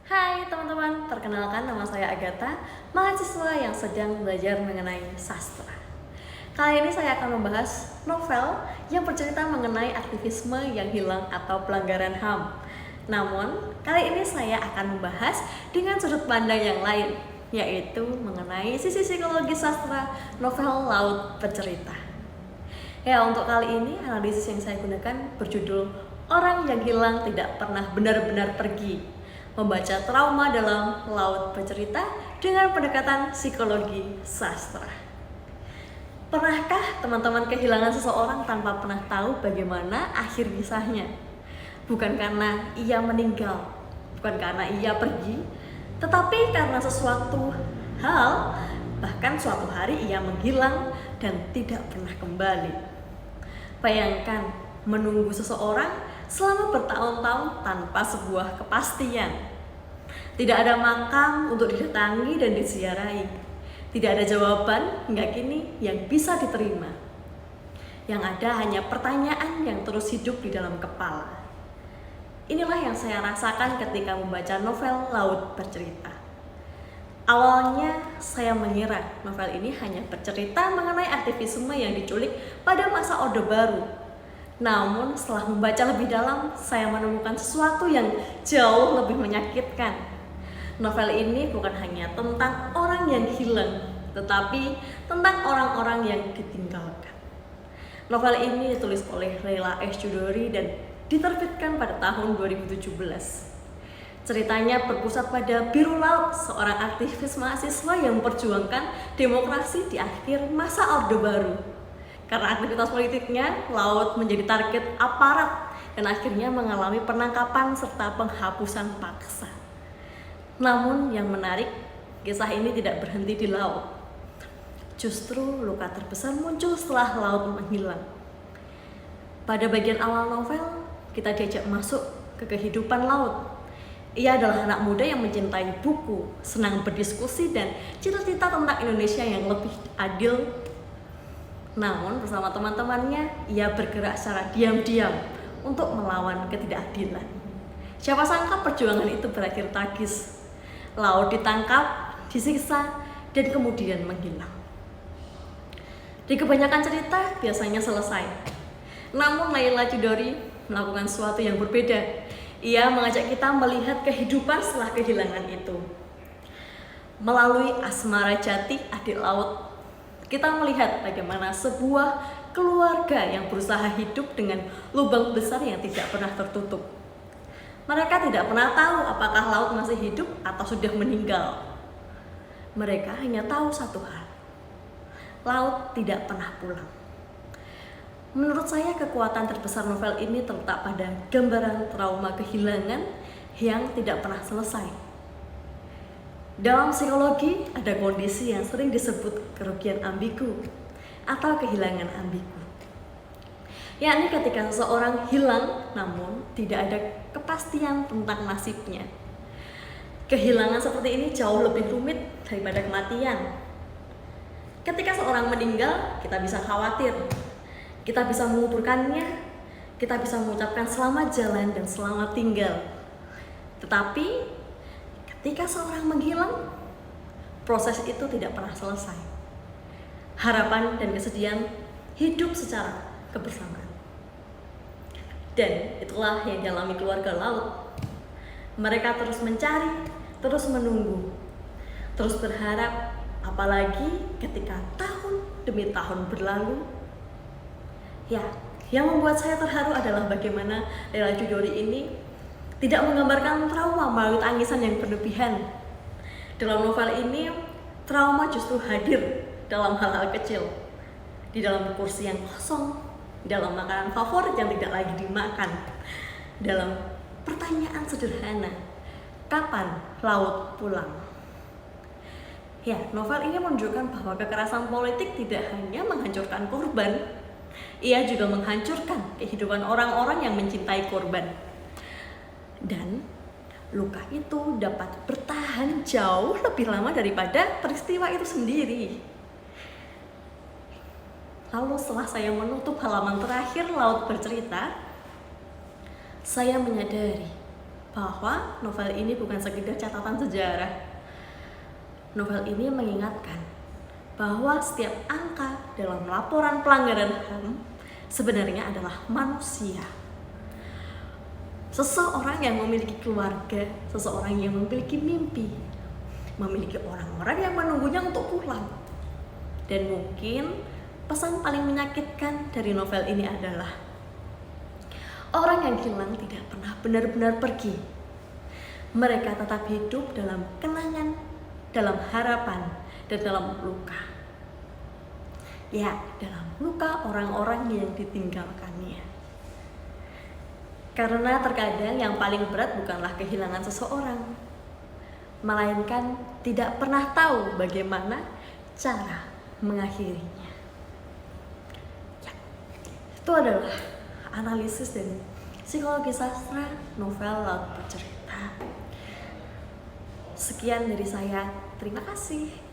Hai teman-teman, perkenalkan nama saya Agatha, mahasiswa yang sedang belajar mengenai sastra. Kali ini saya akan membahas novel yang bercerita mengenai aktivisme yang hilang atau pelanggaran HAM. Namun, kali ini saya akan membahas dengan sudut pandang yang lain, yaitu mengenai sisi psikologi sastra novel Laut Bercerita. Ya, untuk kali ini analisis yang saya gunakan berjudul Orang yang Hilang Tidak Pernah Benar-Benar Pergi, membaca trauma dalam Laut Bercerita dengan pendekatan psikologi sastra. Pernahkah teman-teman kehilangan seseorang tanpa pernah tahu bagaimana akhir kisahnya? Bukan karena ia meninggal, bukan karena ia pergi, tetapi karena sesuatu hal, bahkan suatu hari ia menghilang dan tidak pernah kembali. Bayangkan menunggu seseorang selama bertahun-tahun tanpa sebuah kepastian. Tidak ada makam untuk didatangi dan disiarai. Tidak ada jawaban hingga kini yang bisa diterima. Yang ada hanya pertanyaan yang terus hidup di dalam kepala. Inilah yang saya rasakan ketika membaca novel Laut Bercerita. Awalnya saya mengira novel ini hanya bercerita mengenai aktivisme yang diculik pada masa Orde Baru. Namun setelah membaca lebih dalam, saya menemukan sesuatu yang jauh lebih menyakitkan. Novel ini bukan hanya tentang orang yang hilang, tetapi tentang orang-orang yang ditinggalkan. Novel ini ditulis oleh Leila S. Chudori dan diterbitkan pada tahun 2017. Ceritanya berpusat pada Biru Laut, seorang aktivis mahasiswa yang memperjuangkan demokrasi di akhir masa Orde Baru. Karena aktivitas politiknya, Laut menjadi target aparat dan akhirnya mengalami penangkapan serta penghapusan paksa. Namun yang menarik, kisah ini tidak berhenti di laut. Justru luka terbesar muncul setelah Laut menghilang. Pada bagian awal novel, kita diajak masuk ke kehidupan Laut. Ia adalah anak muda yang mencintai buku, senang berdiskusi, dan cita-cita tentang Indonesia yang lebih adil. Namun bersama teman-temannya, ia bergerak secara diam-diam untuk melawan ketidakadilan. Siapa sangka perjuangan itu berakhir tragis. Laut ditangkap, disiksa, dan kemudian menghilang. Di kebanyakan cerita biasanya selesai. Namun Leila Chudori melakukan sesuatu yang berbeda. Ia mengajak kita melihat kehidupan setelah kehilangan itu. Melalui Asmara Jati, adik Laut, kita melihat bagaimana sebuah keluarga yang berusaha hidup dengan lubang besar yang tidak pernah tertutup. Mereka tidak pernah tahu apakah Laut masih hidup atau sudah meninggal. Mereka hanya tahu satu hal: Laut tidak pernah pulang. Menurut saya, kekuatan terbesar novel ini terletak pada gambaran trauma kehilangan yang tidak pernah selesai. Dalam psikologi, ada kondisi yang sering disebut kerugian ambigu atau kehilangan ambigu. Yakni ketika seseorang hilang namun tidak ada kepastian tentang nasibnya. Kehilangan seperti ini jauh lebih rumit daripada kematian. Ketika seorang meninggal, kita bisa khawatir. Kita bisa menguburkannya, kita bisa mengucapkan selamat jalan dan selamat tinggal. Tetapi ketika seorang menghilang, proses itu tidak pernah selesai. Harapan dan kesedihan hidup secara kebersamaan. Dan itulah yang dialami keluarga Laut. Mereka terus mencari, terus menunggu, terus berharap, apalagi ketika tahun demi tahun berlalu. Ya, yang membuat saya terharu adalah bagaimana Leila Chudori ini tidak menggambarkan trauma melalui tangisan yang berlebihan. Dalam novel ini, trauma justru hadir dalam hal-hal kecil. Di dalam kursi yang kosong, di dalam makanan favorit yang tidak lagi dimakan, dalam pertanyaan sederhana, kapan Laut pulang? Ya, novel ini menunjukkan bahwa kekerasan politik tidak hanya menghancurkan korban, ia juga menghancurkan kehidupan orang-orang yang mencintai korban. Dan luka itu dapat bertahan jauh lebih lama daripada peristiwa itu sendiri. Lalu setelah saya menutup halaman terakhir Laut Bercerita, saya menyadari bahwa novel ini bukan sekedar catatan sejarah. Novel ini mengingatkan bahwa setiap angka dalam laporan pelanggaran HAM sebenarnya adalah manusia. Seseorang yang memiliki keluarga, seseorang yang memiliki mimpi, memiliki orang-orang yang menunggunya untuk pulang. Dan mungkin pesan paling menyakitkan dari novel ini adalah orang yang hilang tidak pernah benar-benar pergi. Mereka tetap hidup dalam kenangan, dalam harapan, dan dalam luka. Ya, dalam luka orang-orang yang ditinggalkannya. Karena terkadang yang paling berat bukanlah kehilangan seseorang, melainkan tidak pernah tahu bagaimana cara mengakhirinya. Ya, itu adalah analisis dan psikologi sastra novel Laut Bercerita. Sekian dari saya, terima kasih.